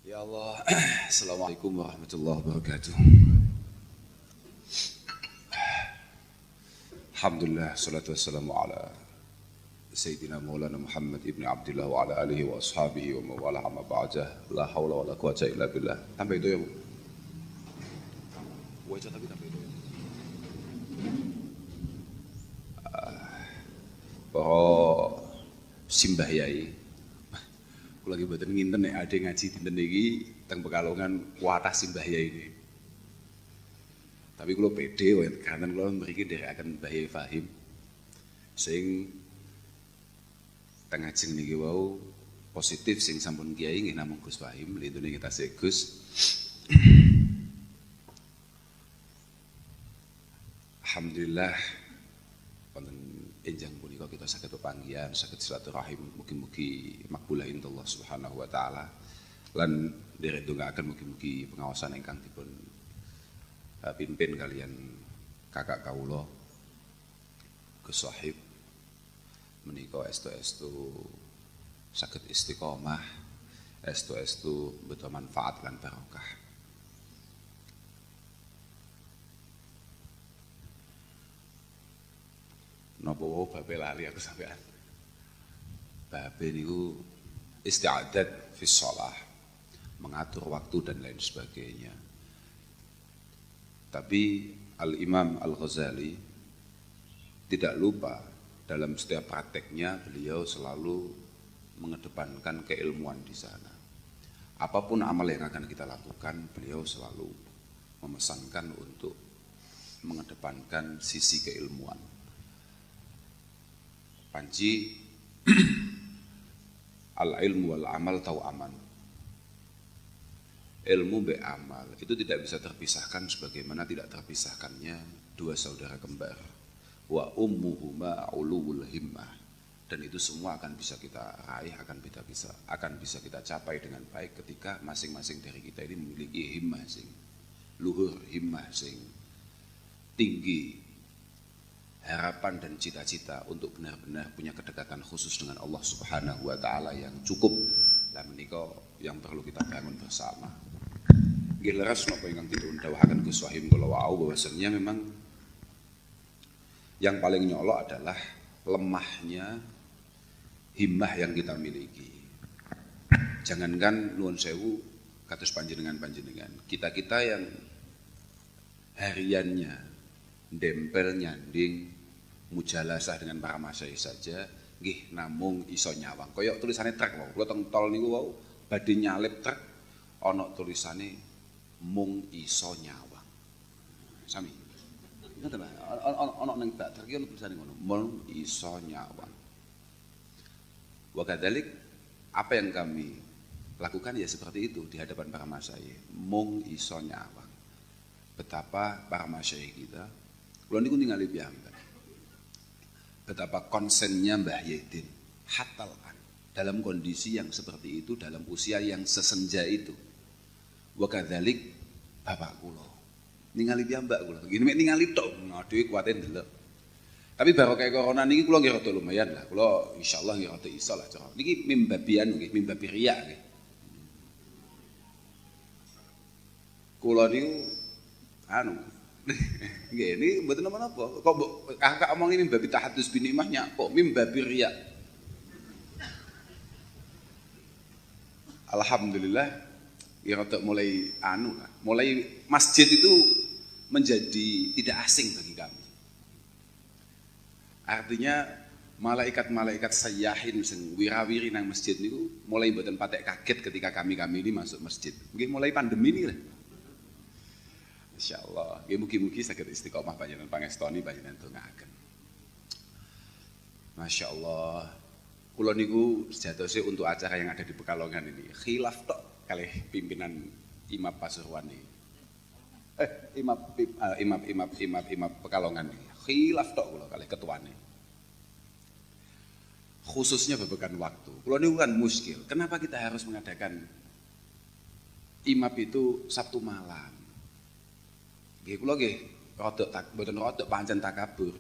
Ya Allah, Assalamualaikum warahmatullahi wabarakatuh. Alhamdulillah, salatu wassalamu ala Sayyidina Maulana Muhammad ibn Abdullah wa ala alihi wa ashabihi wa mawala amma ba'dah. La hawla wa la quwata illa billah. Tambah itu ya, Bu. Wajah tapi tambah itu ya. Bahwa simbah yai lagi buatan nginten nek ade ngaji dinten iki teng Pekalongan kuatah simbah yai ini. Tapi kula pede wae kanan kula mriki nderekaken Mbah Yai Fahim. Sing teng ajeng niki wau positif sing sampun kiai nggih namung Gus Fahim, lintune kita sik Gus. Alhamdulillah wonten enjang punika kita saged pepanggihan, saged silaturahim, mugi-mugi makbulah indallah subhanahu wa taala. Lan nderek ndongaaken mugi-mugi pengawasan ingkang dipun pimpin kalian kakak kawula Gus Wahib menika estu-estu saged istiqomah, estu-estu beto manfaat lan barokah. Napa wae babe lali aku sampean. Babe niku isti'adat fi shalah, mengatur waktu dan lain sebagainya. Tapi Al-Imam Al-Ghazali tidak lupa dalam setiap prakteknya beliau selalu mengedepankan keilmuan di sana. Apapun amal yang akan kita lakukan, beliau selalu memesankan untuk mengedepankan sisi keilmuan. Panji al-ilmu wal amal tau'aman. Ilmu be amal itu tidak bisa terpisahkan sebagaimana tidak terpisahkannya dua saudara kembar. Wa ummuhuma ulul himmah. Dan itu semua akan bisa kita raih, akan bisa kita capai dengan baik ketika masing-masing dari kita ini memiliki himmah sing luhur, himmah sing tinggi, harapan dan cita-cita untuk benar-benar punya kedekatan khusus dengan Allah Subhanahu wa taala yang cukup. Lah menika yang perlu kita bangun bersama. Nggih leres napa ingkang dipun dawuhaken Gus Wahim kula wau bahwasanya memang yang paling nyolok adalah lemahnya himmah yang kita miliki. Jangankan nuwun sewu kados panjenengan, kita yang hariannya dempel nyanding mujalasah dengan para masyayikh saja nggih namung iso nyawang. Kaya tulisane truk wae. Kula teng tol niku wau badhe nyalip truk ana tulisane mung iso nyawang. Sami. Ngoten lho. Ana ning bak truk iki ana tulisane ngono, mung iso nyawang. Wa kadzalik apa yang kami lakukan ya seperti itu di hadapan para masyayikh, mung iso nyawang. Betapa para masyayikh kita kula niku ningali piyambak. Betapa konsennya Mbah Yedin hatalan dalam kondisi yang seperti itu, dalam usia yang sesenja itu. Wa kadzalik bapak kula ningali piyambak kula ngene mek ningali tok dhewe kuwate ndelok. Tapi barokah corona niki kula nggih rada lumayan lah. Kula insyaallah nggih rada iso lah cara. Niki mimbabian nggih, mimbabi riya nggih. Kula niku anu nggih ini mboten napa-napa. Kok kakak omong ini mimbabi tahadus bin nikmahnya kok mimbabi riya. Alhamdulillah ya rada mulai anu lah. Mulai masjid itu menjadi tidak asing bagi kami. Artinya malaikat-malaikat sayyahin sing wirawiri nang masjid niku mulai mboten patek kaget ketika kami ini masuk masjid. Nggih mulai pandemi ini lah. Insyaallah, nggih mugi-mugi saged istiqomah panjenengan pangestoni panjenengan dongaaken. Masyaallah. Kula niku sejatosé untuk acara yang ada di Pekalongan ini khilaf tok kalih pimpinan Imam Pasuruan ini. Imam Pekalongan ini. Khilaf tok kula kalih ketuane. Khususnya babagan waktu. Kula niku kan muskil. Kenapa kita harus mengadakan imam itu Sabtu malam? Nggih kula nggih mboten rada pancen takabur.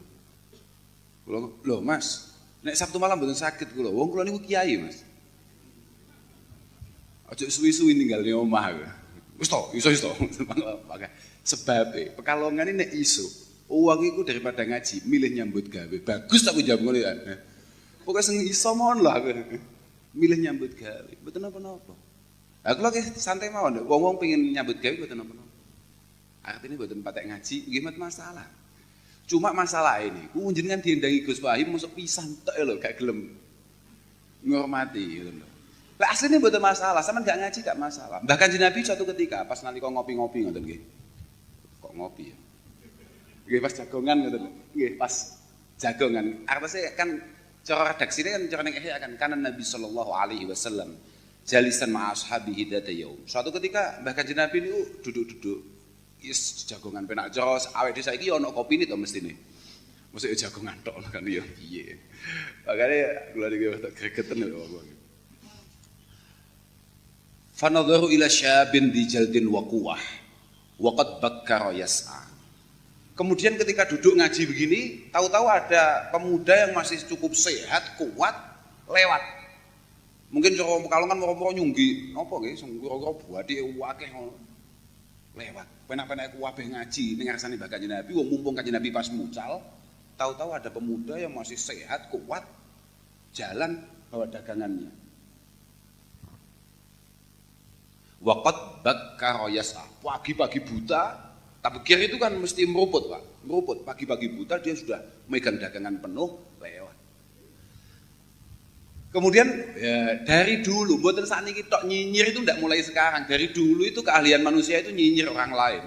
Kula lho Mas, nek Sabtu malam mboten saged kula. Wong kula niku kiai, Mas. Aja suwi-suwi ninggal ning omah. Wis to, iso. Sebab Pekalongan ini nek iso, uang iku daripada ngaji, milih nyambut gawe. Bagus aku jawab ngono ya. Pokoke sing iso mon lah aku. Milih nyambut gawe. Mboten napa-napa. Aku lagi santai mawon, wong-wong pengen nyambut gawe mboten napa-napa. Artinya mboten patek ngaji, nggih masalah. Cuma masalah ini, jenengan diundangi Gus Wahim mosok pisan tok lho, gak gelem ngormati gitu lho. Lah asline mboten masalah, sampean gak ngaji gak masalah. Bahkan Nabi suatu ketika pas nalika ngopi-ngopi ngoten nggih. Kok ngopi ya? Nggih pas jagongan ngoten lho. Nggih pas jagongan. Artine kan cara redaksine kan cara ning ihya kan kanan Nabi sallallahu alaihi wasallam jalisan ma ashabihi data yaum. Suatu ketika bahkan Nabi niku duduk-duduk is jagongan penak jos awake dhewe saiki ono kopine to mestine. Mesti jagongan tok kan ya piye. Makane kula niki gregeten lho wong. Fanadharu ila syabin di jaldin wa quwah wa qad bakkara yas'a. Kemudian ketika duduk ngaji begini, tahu-tahu ada pemuda yang masih cukup sehat, kuat, lewat. Mungkin cara Pekalongan moro-moro nyunggi, apa nggih, sing kira-kira buathe akeh lewat. Penak-penak kabeh ngaji ning ngarsane Mbah Kanjeng Nabi, wong mumpung Kanjeng Nabi pas mucal, tahu-tahu ada pemuda yang masih sehat, kuat, jalan bawa dagangannya. Waqad bakkara yas'a. Pagi-pagi buta, tapi kira itu kan mesti meruput, Pak. Meruput pagi-pagi buta dia sudah megang dagangan penuh lewat. Kemudian ya, dari dulu, mboten sakniki tok nyinyir itu ndak mulai sekarang. Dari dulu itu keahlian manusia itu nyinyir orang lain.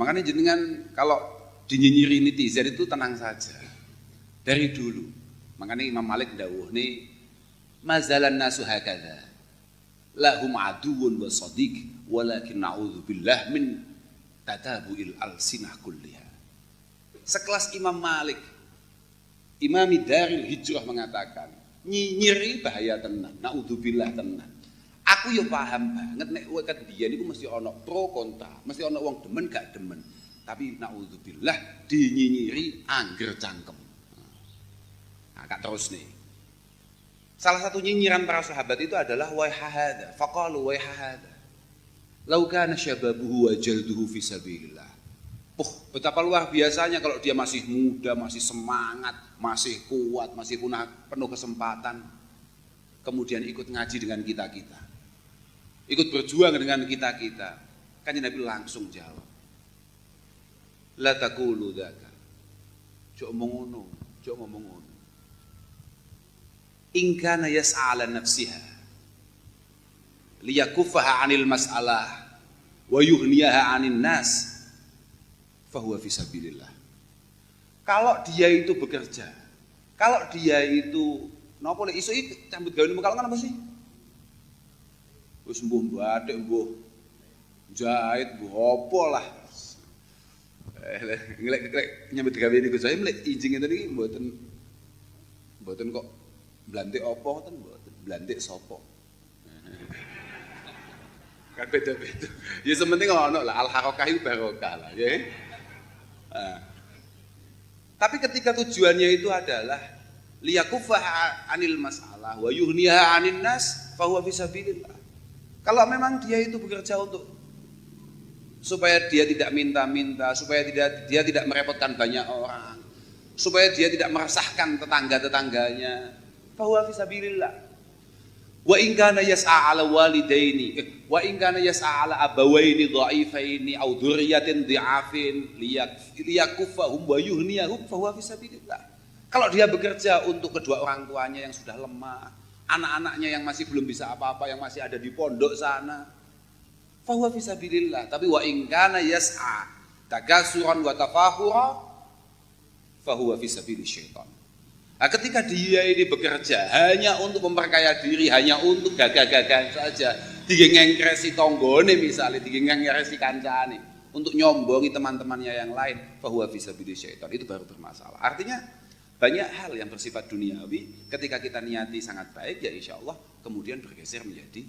Makanya jenengan kalau dinyinyiri netizen itu tenang saja. Dari dulu. Makanya Imam Malik dawuh nih mazalan nasu hakadha. Lahum aduun wa sadiq walakin na'udzubillah min tatabu'il alsinah kulliha. Sekelas Imam Malik, Imami Daril Hijrah mengatakan, nyinyiri bahaya tenan, na'udzubillah tenan. Aku yo paham banget nek weket biyen niku mesti ana pro kontra, mesti ana wong demen gak demen. Tapi na'udzubillah dinyinyiri angger cangkem. Nah, kak terus nih. Salah satu nyinyiran para sahabat itu adalah waihahada, faqalu waihahada. Lau kana syababuhu wa jalduhu fi sabilillah. Betapa luar biasanya kalau dia masih muda, masih semangat, masih kuat, masih penuh kesempatan. Kemudian ikut ngaji dengan kita-kita. Ikut berjuang dengan kita-kita. Kan Nabi langsung jawab. La taqulu dzaka. Cuk ngomong ngono. In kana yas'a 'ala nafsiha liyakuffaha 'anil mas'alah wa yughniyaha 'anin nas fahuwa fi sabilillah. Kalau dia itu bekerja, kalau dia itu napa lek iso cambut gawe ning Pekalongan apa sih? Wis mbuh batik, mbuh jahit, mbuh apa lah. Ngelek nyambut gawe niku saya mlek ijing ngene iki mboten kok blantik apa ngoten mboten, blantik sapa. Kan beda-beda. Ya sementing ono lah al-harakah itu barokah lah, ya. Tapi ketika tujuannya itu adalah liyakuffaha 'anil masalah wa yughniha 'anin nas fa huwa fi sabilillah. Kalau memang dia itu bekerja untuk supaya dia tidak minta-minta, supaya dia tidak merepotkan banyak orang, supaya dia tidak meresahkan tetangga-tetangganya, fahuwa fi sabilillah. Wa in kana yas'a 'ala walidaini wa in kana yas'a 'ala abawaini dha'ifaini aw dzurriyyatin dhi'afin liyakuffahum wa yuhniyahum fahuwa fi sabilillah. Kalau dia bekerja untuk kedua orang tuanya yang sudah lemah, anak-anaknya yang masih belum bisa apa-apa, yang masih ada di pondok sana, fahuwa fi sabilillah. Tapi wa in kana yas'a takasuran wa tafahura fahuwa fi sabilis syaitan. Nah, ketika dia ini bekerja hanya untuk memperkaya diri, hanya untuk gagah-gagah saja, digengengkresi tonggone misalnya, digengengkresi kancane, untuk nyombongi teman-temannya yang lain, fahuwa fi sabilis syaitan, itu baru bermasalah. Artinya banyak hal yang bersifat duniawi, ketika kita niati sangat baik, ya insya Allah kemudian bergeser menjadi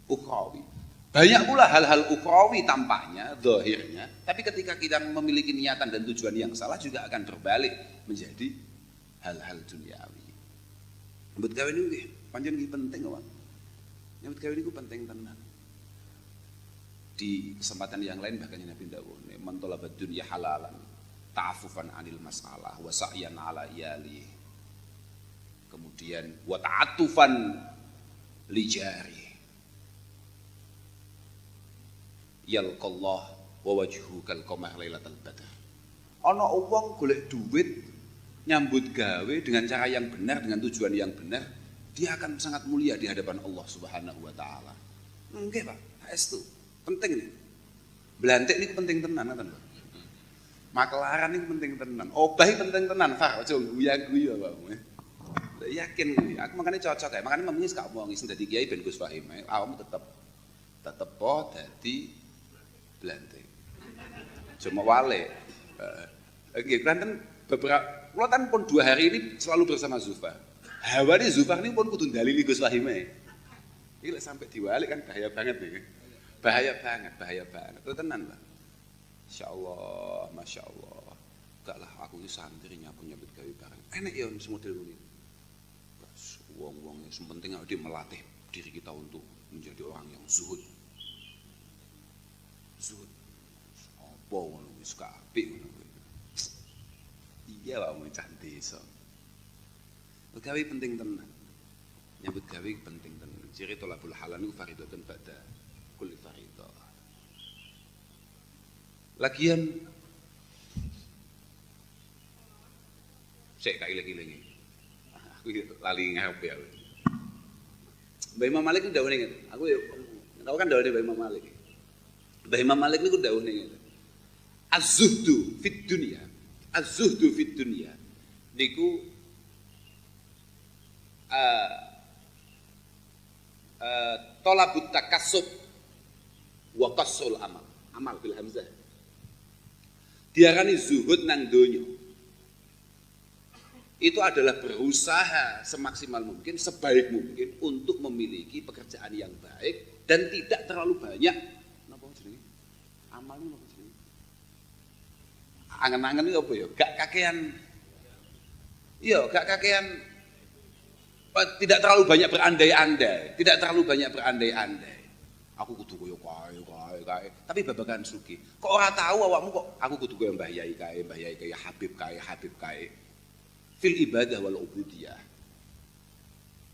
ukhrawi. Banyak pula hal-hal ukhrawi tampaknya, zahirnya, tapi ketika kita memiliki niatan dan tujuan yang salah juga akan berbalik menjadi hal-hal duniawi. Mbut gawe niku nggih pancen nggih penting, Pak. Nyambut gawe niku penting tenan. Di kesempatan yang lain bahkan Nabi dawuh, "Man talabad dunya halalan, ta'affufan 'anil masalah wa sa'yan 'ala iyali." Kemudian wa ta'atufan li jari. Yalqallah wa wajhuhu kal qamar lailatal badr. Ana wong golek duit nyambut gawe dengan cara yang benar, dengan tujuan yang benar, dia akan sangat mulia di hadapan Allah Subhanahu wa taala. Nggih, Pak. Saestu. Penting nih. Belantik ini penting tenan ngoten, Pak. Makelaran ini penting tenan. Obah ini penting tenan, Far. Aja guyu-guyu, Pak. Yakin kuwi. Aku makanya cocok kae. Makanya memang gak omong sing dadi kiai ben Gus Fahim. Awakmu tetep dadi belantik. Cuma wale. Nggih, kan beberapa kula kan pun 2 hari ini selalu bersama Zufa. Hawa ini Zufa ini pun kudu dalili Gus Fahim. Iki lek sampai diwalik kan bahaya banget nih. Bahaya banget. Itu tenan, Pak. Insyaallah, masyaallah. Enggak lah, aku iki santri nyambut gawe bareng. Enek ya semodel ngene. Wong-wong yang penting dia melatih diri kita untuk menjadi orang yang zuhud. Apa ngono wis apik ngono. Iya wae cah desa. Gawe penting tenan. Nyambut gawe penting tenan. Ciri tolabul halal niku fardhatun ba'da kulli fardhah. Lagian sik tak ilang-ilangi. Aku lali ngarep ya. Mbah Imam Malik niku dawuhe ngene. Aku kan dawuhe Mbah Imam Malik. Mbah Imam Malik niku dawuhe ngene. Az-zuhdu fid dunya niku talabut takassub wa qassul amal bil hamzah. Diarani zuhud nang donya. Itu adalah berusaha semaksimal mungkin, sebaik mungkin untuk memiliki pekerjaan yang baik dan tidak terlalu banyak. Napa jenenge? Amal niku napa jenenge? Angen-angen iki apa ya? Gak kakean. Iya, gak kakean. Tidak terlalu banyak berandai-andai. Aku kudu koyo kae. Tapi babagan sugih. Kok ora tahu awakmu kok aku kudu koyo Mbah Yai kae, Habib kae. Fil ibadah wal ubudiyah.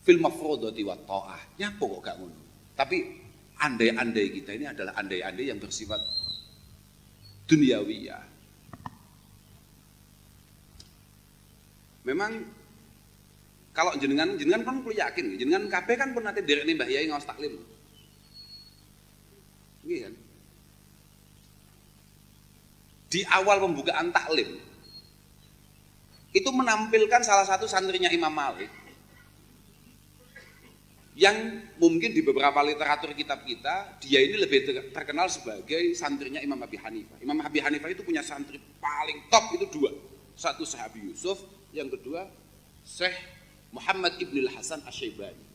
Fil mafrodati wa ta'ah. Nyapa kok gak ngono. Tapi andai-andai kita ini adalah andai-andai yang bersifat duniawiyah. Memang kalau jenengan kan perlu yakin, jenengan kabeh kan pun nanti direkne Mbah Yai ngaos taklim. Nggih kan? Di awal pembukaan taklim itu menampilkan salah satu santrinya Imam Malik yang mungkin di beberapa literatur kitab kita dia ini lebih terkenal sebagai santrinya Imam Abi Hanifah. Imam Abi Hanifah itu punya santri paling top itu 2. Satu Syekh Abi Yusuf, yang kedua Syekh Muhammad Ibnul Hasan Asy-Syaibani.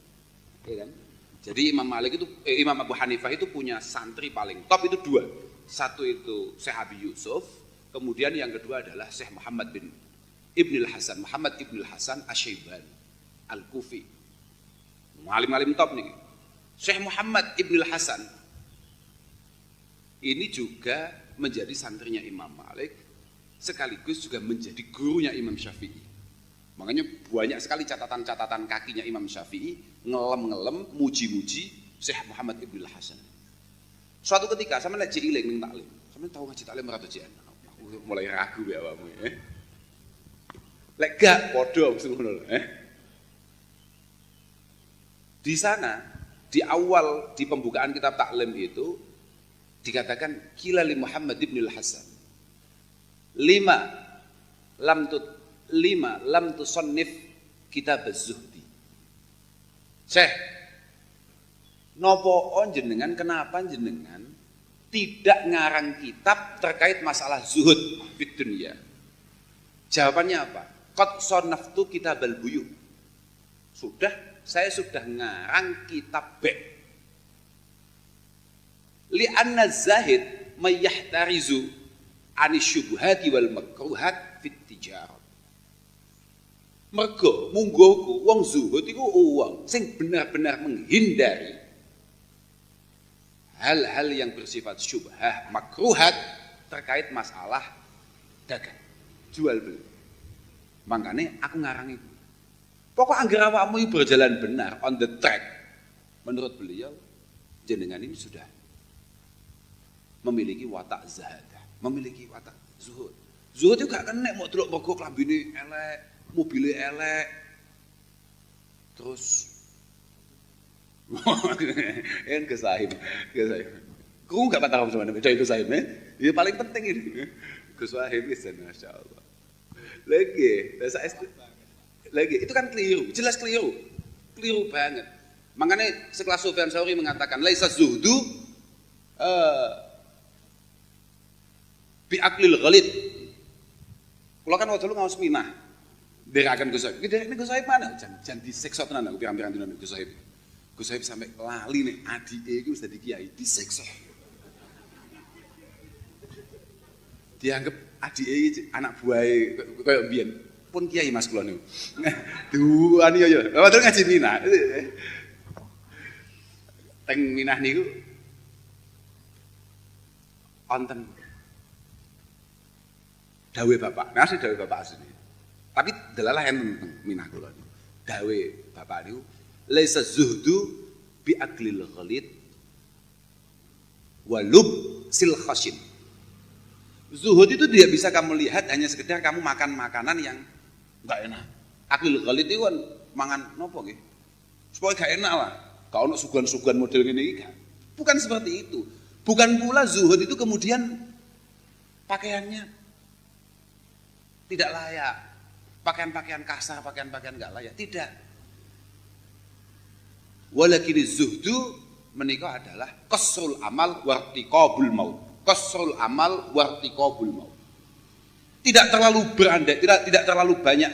Ya kan? Jadi Imam Abu Hanifah itu punya santri paling top itu 2. Satu itu Syekh Abi Yusuf, kemudian yang kedua adalah Syekh Muhammad Ibnul Hasan Asy-Syaibani Al-Kufi. Alim-alim top nih. Syekh Muhammad Ibnul Hasan ini juga menjadi santrinya Imam Malik sekaligus juga menjadi gurunya Imam Syafi'i. Makanya banyak sekali catatan-catatan kakinya Imam Syafi'i ngelem-ngelem, muji-muji Syekh Muhammad Ibnul Hasan. Suatu ketika sama lek iling ning taklim. Sampeyan tahu ngaji taklim ora to, Jen? Aku mulai ragu ya awakmu. Lek gak padha ngono lho, Di sana, di awal di pembukaan kitab taklim itu dikatakan qila li Muhammad ibn al-Hasan 5 lam tusannif kitab az-zuhdi. Syekh, nopo jenengan, kenapa jenengan tidak ngarang kitab terkait masalah zuhud di dunia? Jawabannya apa? Qad sannaftu kitabal buyu. Saya sudah ngarang kitab bek. Li'anna zahid mayahtarizu anisyubuhati wal makruhat fit tijarah. Mergo munggoku wong zuhud iku wong sing benar-benar menghindari hal-hal yang bersifat syubhah, makruhat terkait masalah dagang, jual beli. Makanya aku ngarang itu. Pokok anggar awakmu berjalan benar on the track. Menurut beliau, jenengan ini sudah memiliki watak zahadah, memiliki watak zuhud. Zuhud itu gak kena mau delok mergo klambine elek, mobilnya elek. Terus kan kesahib. Kau gak patah sama nama itu sahib, ini paling penting ini. Kesahib itu masya Allah. Lagi, itu kan keliru, jelas keliru banget. Makanya sekelas Sufyan Tsauri mengatakan, laisa zuhdu bi aklil ghalid. Kalau kan waktu lu ngawas minah, derakan Gus Sohib. Ini Gus Sohib mana? Jangan diseksa tenan aku pirang-pirang tenan Gus Sohib. Gus Sohib sampai lali nih adike iku wis dadi kiai diseksa. Dianggap adike iki anak buahe koyo mbiyen. Pun kiai Mas kula niku. Duani yo. Padahal ngaji minah. Teng minah niku wonten dawe bapak. Nasi dawe bapak asli. Tapi delalah enten minah kula niku. Dawe bapak niku laisa zuhdu bi aklil ghalid wa lub sil khashin. Zuhud itu tidak bisa kamu lihat hanya sekedar kamu makan makanan yang enggak enak. Aklil ghalid itu kan mangan nopo nggih? Supaya gak enak lah. Gak ono suguhan-suguhan model ngene iki. Bukan seperti itu. Bukan pula zuhud itu kemudian pakaiannya tidak layak. Pakaian-pakaian kasar, pakaian-pakaian enggak layak. Tidak. Walakin zuhdu menikah adalah qasrul amal wartiqabul maut. Qasrul amal wartiqabul maut. Tidak terlalu berandai, tidak terlalu banyak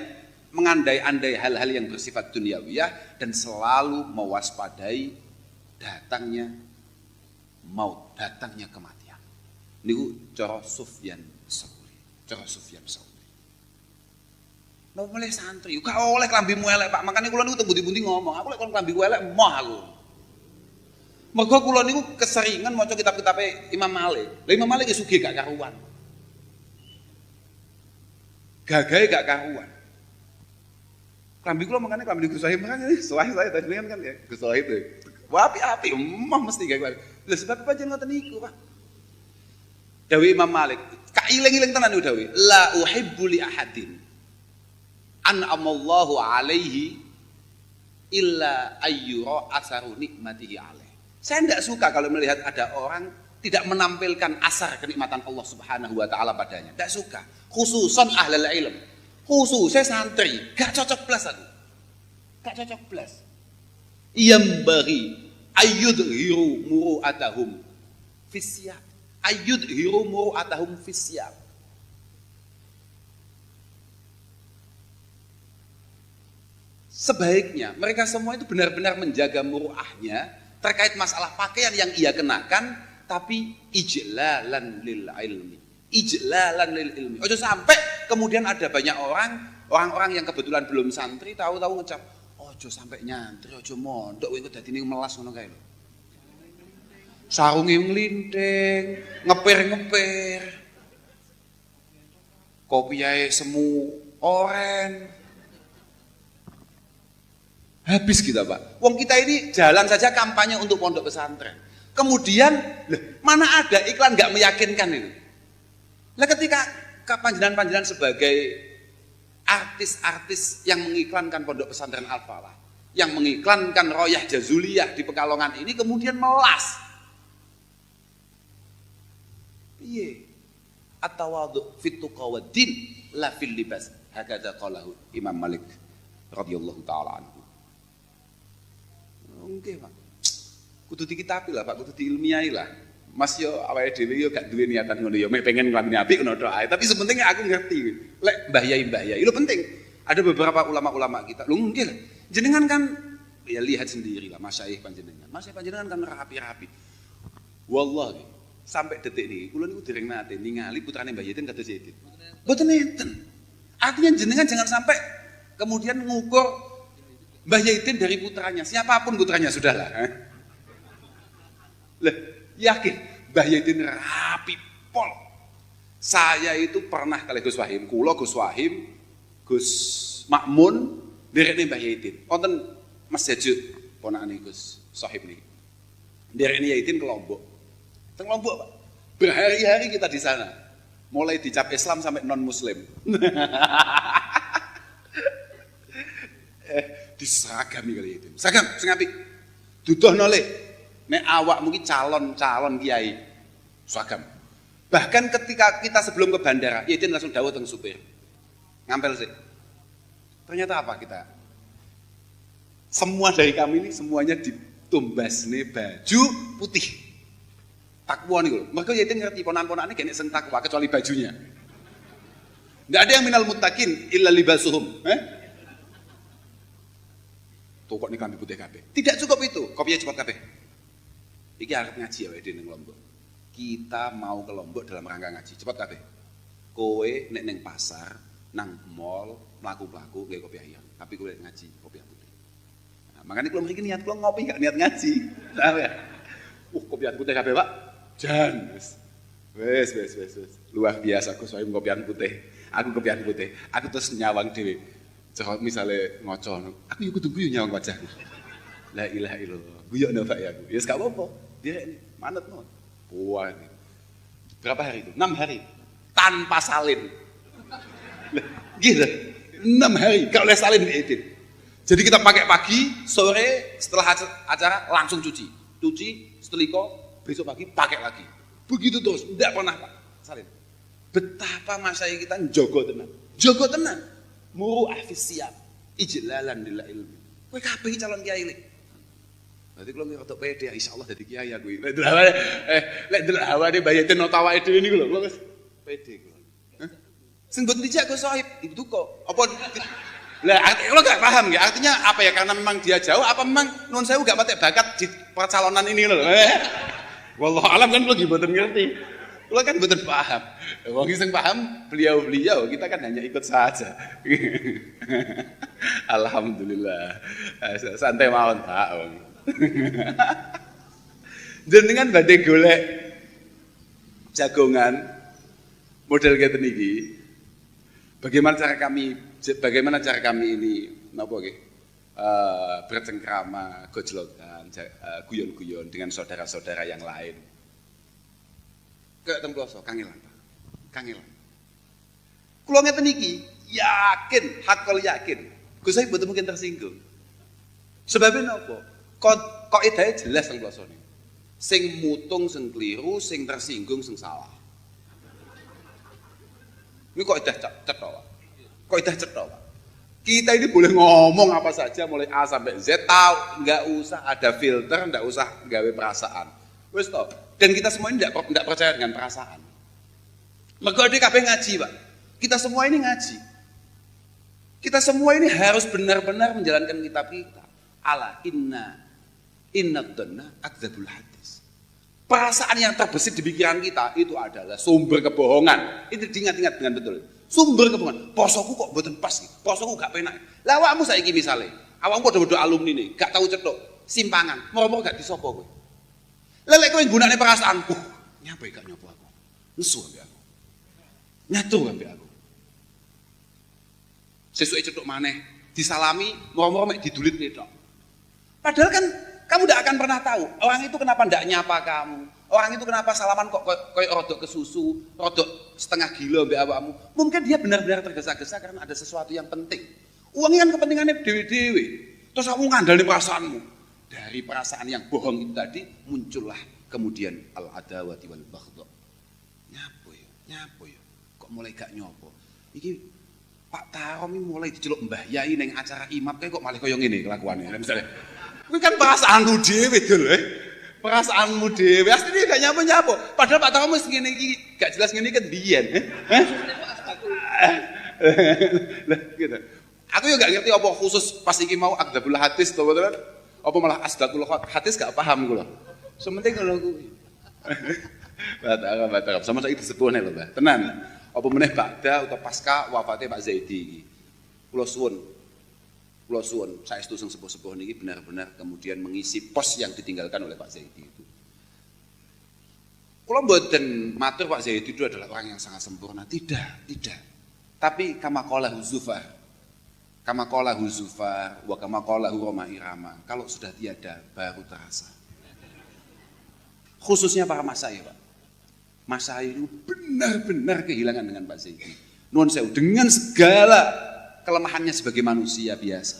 mengandai-andai hal-hal yang bersifat duniawiyah dan selalu mewaspadai datangnya maut, datangnya kematian. Niku cara Sufyan Tsauri. Cara Sufyan Tsauri. Mau mulai santri, gak oleh klambimu elek Pak. Makanya kula niku tembuti-bunti ngomong, aku lek kon klambiku elek emoh aku. Mergo kula niku keseringan maca kitab-kitabe Imam Malik. Lah Imam Malik sugih gak karuan. Gagahe gak karuan. Klambi kula makane klambi Gus Sohib makane saya tadi kan ya Gus Sohib itu. Wah api-api emoh mesti gak kuat. Lah sebab pancen ngoten niku, Pak. Dawe Imam Malik, kailing-iling tenan niku dawe. La uhibbu li ahadin an'amallahu alaihi illa ayyura asaru nikmatihi alaih. Saya tidak suka kalau melihat ada orang tidak menampilkan asar kenikmatan Allah Subhanahu wa taala padanya. Tidak suka. Khususan ahlul ilm. Khususnya santri, gak cocok belas aku. Gak cocok belas. Yambaghi ayyudhiru muru'atahum fisyab. Ayyudhiru muru'atahum fisyab. Sebaiknya mereka semua itu benar-benar menjaga muruahnya terkait masalah pakaian yang ia kenakan, tapi ijlalan lil ilmi. Ijlalan lil ilmi. Ojo sampai kemudian ada banyak orang-orang yang kebetulan belum santri tahu-tahu ngecap, ojo sampai nyantri, ojo mondok kowe dadine melas ngono kae lho. Sarunge nglinting, ngeper-ngeper. Kopiahe semu oren. Habis kita Pak. Wong kita ini jalan saja kampanye untuk pondok pesantren. Kemudian, mana ada iklan nggak meyakinkan ini? Lah ketika panjenengan sebagai artis-artis yang mengiklankan pondok pesantren Al-Falah, yang mengiklankan Royah Jazuliyah di Pekalongan ini kemudian melas. Piye? At-tawadhu fit tuqa wad din la fil libas. Hakadha qalahu Imam Malik radhiyallahu taala anhu. Oke Pak, kudu dikitapi lah Pak, kudu diilmiahi lah. Mas yo awake dhewe yo gak duwe niatan ngono yo, mek pengen nglakoni apik ngono tok ae. Tapi sepentingnya aku ngerti. Lek mbah yai, itu penting. Ada beberapa ulama-ulama kita. Lu nggih lah. Jenengan kan ya lihat sendiri lah masyayikh panjenengan. Masyayikh panjenengan kan rapi-rapi. Wallahi, sampai detik ini kula niku dereng nate ningali putrane Mbah Yaitin kados Yaitin. Mboten enten. Artinya jenengan jangan sampai kemudian ngukur Mbah Yaitin dari putranya, siapapun putranya sudahlah. Lah, yakin Mbah Yaitin rapi pol. Saya itu pernah kali Gus Wahim, kula Gus Wahim, Gus Makmun, nderekne Mbah Yaitin. Wonten Mas Jajuk, ponakane Gus Sohib niki. Nderekne Yaitin ke Lombok. Teng Lombok, Pak. Berhari-hari kita di sana. Mulai dicap Islam sampai non muslim. Diseragami kali Yaitin. Seragam sing apik. Dudohno le. Nek awak mungkin calon kiai. Seragam. Bahkan ketika kita sebelum ke bandara, Yaitin langsung dawuh teng supir. Ngampel sih. Ternyata apa kita? Semua dari kami ini semuanya ditumbas nih baju putih. Takwa nih loh. Mereka Yaitin ngerti ponan-ponan ini kayaknya sing takwa kecuali bajunya. Nggak ada yang minal muttaqin illa libasuhum. Tuh kok nih kami putih kabeh. Tidak cukup itu. Kopinya cepat kabeh. Iki arep ngaji ya Yaitin ning Lombok. Kita mau ke Lombok dalam rangka ngaji. Cepat kabeh. Kowe nek ning pasar, nang mall, mlaku-mlaku nggae kopi ayam. Tapi kowe ngaji kopi putih. Nah, makanya kalau mriki niat kula ngopi gak niat ngaji. Sampe. Kopi putih kabeh, Pak. Jan. Wes. Luar biasa Gus Wahim kopian putih. Aku kopian putih. Aku terus nyawang dhewe. Jek misale ngoco, aku yo kudu guyu nyawang wajahku. La ilaha illallah. Guyokno Pak ya aku. Ya gak apa-apa. Dia manut no. Wah ini. Berapa hari itu? 6 hari. Tanpa salin. Gitu. 6 hari. Gak boleh salin di Yaitin. Jadi kita pakai pagi, sore, setelah acara langsung cuci. Cuci, seteliko, besok pagi pakai lagi. Begitu terus. Tidak pernah Pak salin. Betapa masa kita jogo tenan. Jogo tenan. Muru ahfis siap. Ijlalan lillah ilmi. Kowe kabeh calon kiai lek. Berarti kalau ngerti pede, insyaallah jadi kiai aku. Lek delok hawane Mbah Yaitin nota awake dhewe niku lho, wis pede kula. Sing mboten dijak Gus Sohib, itu duka. Apa lah kalau enggak paham ya, artinya apa ya? Karena memang dia jauh apa memang nun sewu enggak patek bakat di percalonan ini lho. Wallahu alam kan kula mboten ngerti. Kula kan mboten paham. Wong sing paham beliau-beliau, kita kan hanya ikut saja. Alhamdulillah. Santai mawon, Pak. Jenengan badhe golek jagongan model ngeten iki. Bagaimana cara kami ini napa nggih? Bercengkrama, gojlokan, guyon-guyon dengan saudara-saudara yang lain. Ke teng ploso kangelan, Pak. Kangelan. Kula ngeten iki yakin, hakul yakin. Gus saya mboten mungkin tersinggung. Sebabnya napa? Kok edahe jelas teng plosone. Sing mutung sing keliru, sing tersinggung sing salah. Ini kok edah cetok, Pak. Kok edah cetok, Pak. Kita ini boleh ngomong apa saja mulai A sampai Z, tahu, nggak usah ada filter, nggak usah gawe perasaan. Wes toh. Dan kita semua ini nggak percaya dengan perasaan. Mergo ade kabeh ngaji, Pak. Kita semua ini ngaji. Kita semua ini harus benar-benar menjalankan kitab kita. Ala inna dhanna akdzabul hadis. Perasaan yang terbesit di pikiran kita itu adalah sumber kebohongan. Itu diingat-ingat dengan betul. Sumber kebohongan. Posoku kok mboten pas iki. Posoku gak penak. Lah awakmu saiki misale, awakmu padha-padha alumni nih, gak tahu cetok, simpangan, moro-moro gak disopo kowe. Lah lek kowe nggunakne perasaanku, nyapa gak nyopo aku. Nesu ambek aku. Nyatu ambek aku. Sesuai cetok maneh, disalami, moro-moro mek didulit tok. Padahal kan kamu tidak akan pernah tahu orang itu kenapa tidak nyapa kamu, orang itu kenapa salaman kok kayak rodok kesusu, rodok setengah gila mbak awakmu. Mungkin dia benar-benar tergesa-gesa karena ada sesuatu yang penting. Uangnya kan kepentingannya dewe-dewe. Terus kamu ngandalin perasaanmu. Dari perasaan yang bohong itu tadi muncullah kemudian al-adawati wal baghdha. Nyapo ya. Kok mulai gak nyopo. Iki Pak Tarom ini mulai diceluk Mbah Yai neng acara imam kayak kok malah koyo ngene kelakuannya. Misalnya kuwi kan perasaanmu dhewe lho. Perasaanmu dhewe. Asline gak nyapo-nyapo. Padahal Pak Tarom wis ngene iki gak jelas ngene iki biyen. Lah gitu. Aku yo gak ngerti apa khusus pas iki mau akdzabul hadis to betul. Apa malah asdaqul hadis gak paham kula. Sementing ngono kuwi. Batak sama saiki disepuhne lho, Mbah. Tenan. Apa meneh bakda utawa pasca wafate Pak Zaidi iki. Kula suwun saestu sing sepuh-sepuh niki benar-benar kemudian mengisi pos yang ditinggalkan oleh Pak Zaidi itu. Kula mboten matur Pak Zaidi itu adalah orang yang sangat sempurna, tidak. Tapi kama qala Zufar, wa kama qala Roma Irama, kalau sudah tiada baru terasa. Khususnya para masyaikh, Pak. Masyaikh itu benar-benar kehilangan dengan Pak Zaidi. Nuwun sewu, dengan segala kelemahannya sebagai manusia biasa.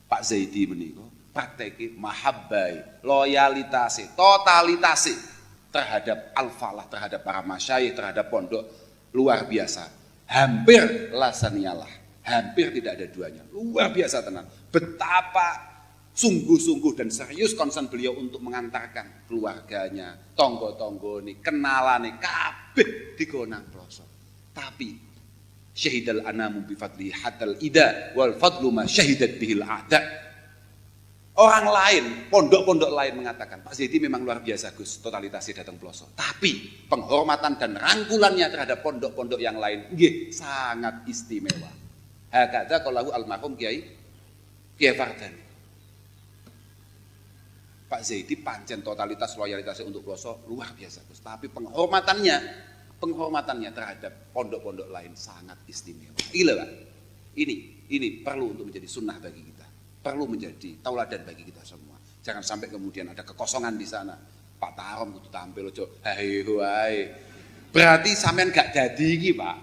Pak Zaidi menika prakteke mahabbai, loyalitas, totalitas terhadap al-falah, terhadap para masyayikh, terhadap pondok luar biasa. Hampir lasanialah, hampir tidak ada duanya. Luar biasa tenan. Betapa sungguh-sungguh dan serius konsen beliau untuk mengantarkan keluarganya, tonggo-tonggone, kenalane kabeh digonang ploso. Tapi syahidal anamu bi fadli hatal ida wal fadlu ma syahidat bihil a'da. Orang lain, pondok-pondok lain mengatakan, Pak Zaidi memang luar biasa Gus, totalitasnya datang peloso. Tapi penghormatan dan rangkulannya terhadap pondok-pondok yang lain, nggih, sangat istimewa. Hakadza qalahu almarhum Kiai Fardani. Pak Zaidi pancen totalitas loyalitasnya untuk peloso luar biasa Gus. Tapi penghormatannya terhadap pondok-pondok lain sangat istimewa. Gila Pak. Ini perlu untuk menjadi sunnah bagi kita. Perlu menjadi tauladan bagi kita semua. Jangan sampai kemudian ada kekosongan di sana. Pak Tarom kudu tampil ojo hai. Berarti sampean gak dadi iki, Pak.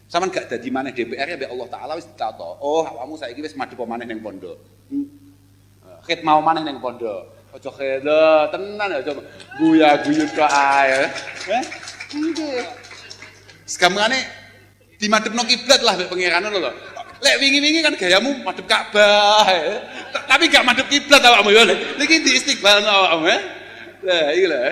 Sampean gak dadi maneh DPR ya mbek Allah Taala wis ditata. Oh, awakmu saiki wis madhep maneh ning pondok. Khid mau maneh ning pondok. Ojo kheda tenan ojo guya-guyu tok ae. Nggih. Sekamane dimadhepno kiblat lah mbek pangeran lho. Lek wingi-wingi kan gayamu madhep Ka'bah. Tapi gak madhep kiblat awakmu yo. Niki di istiqbal awakmu. Lah iki lho.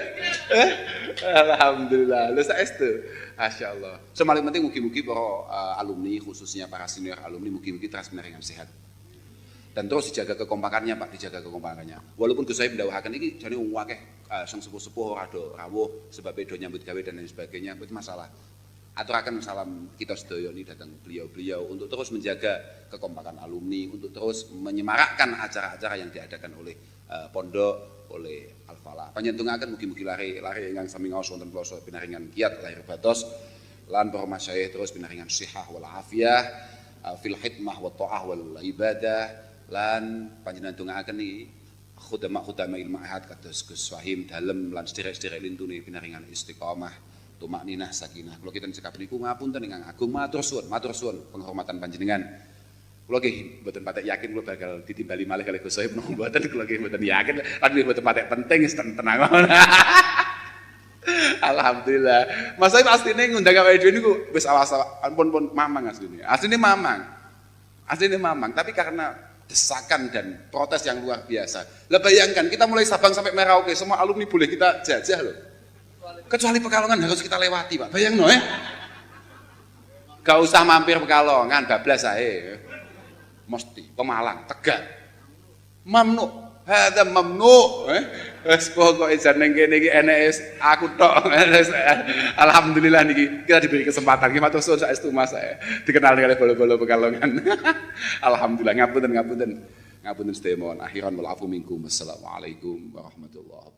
Alhamdulillah. Lha saestu. Masyaallah. Semaling penting mugi-mugi para alumni khususnya para senior alumni mugi-mugi terus menaringan sehat. Dan terus dijaga kekompakannya Pak, dijaga kekompakannya. Walaupun Gus Sohib ndawuhaken iki jane wong akeh sing sepuh-sepuh ora do rawuh sebab do nyambut gawe dan lain sebagainya, itu masalah. Aturaken salam kita sedaya ini datang beliau-beliau untuk terus menjaga kekompakan alumni, untuk terus menyemarakkan acara-acara yang diadakan oleh pondok, oleh Al-Falah. Panjenengaken mugi-mugi lare ingkang sami ngaos wonten pelosok pinaringan kiat lahir batos lan para masyayikh terus pinaringan sihah wal afiyah fil hikmah wa ta'ah wal ibadah lan panjenengan ndongaaken niki khudama ilmu ahad kados Gus Fahim dalem lan sederek-sederek lintune pinaringan istiqomah tumakninah sakinah. Kula kinten sekap niku ngapunten ingkang agung matur suwun penghormatan panjenengan. Kula nggih mboten patek yakin kula bakal ditimbali malih kalih Gus Sohib napa mboten, kula nggih mboten yakin lan nggih mboten patek penting tenang. Alhamdulillah. Mas Sohib asline ngundang awake dhewe niku wis awas pun mamang asline. Asline mamang, tapi karena desakan dan protes yang luar biasa. Lah bayangkan kita mulai Sabang sampai Merauke semua alumni boleh kita jajah loh. Kecuali Pekalongan harus kita lewati, Pak. Bayang no ya. Gak usah mampir Pekalongan, bablas ae. Mesti Pemalang, Tegal. Mamnu, hadza mamnu. Wes pokoke jan ning kene iki eneke aku tok. Alhamdulillah niki kita diberi kesempatan. Ki matur suwun saestu Mas saya. Dikenal oleh bolo-bolo Pekalongan. Alhamdulillah ngapunten sedaya mohon akhiran wal afu minkum. Assalamualaikum warahmatullahi wabarakatuh.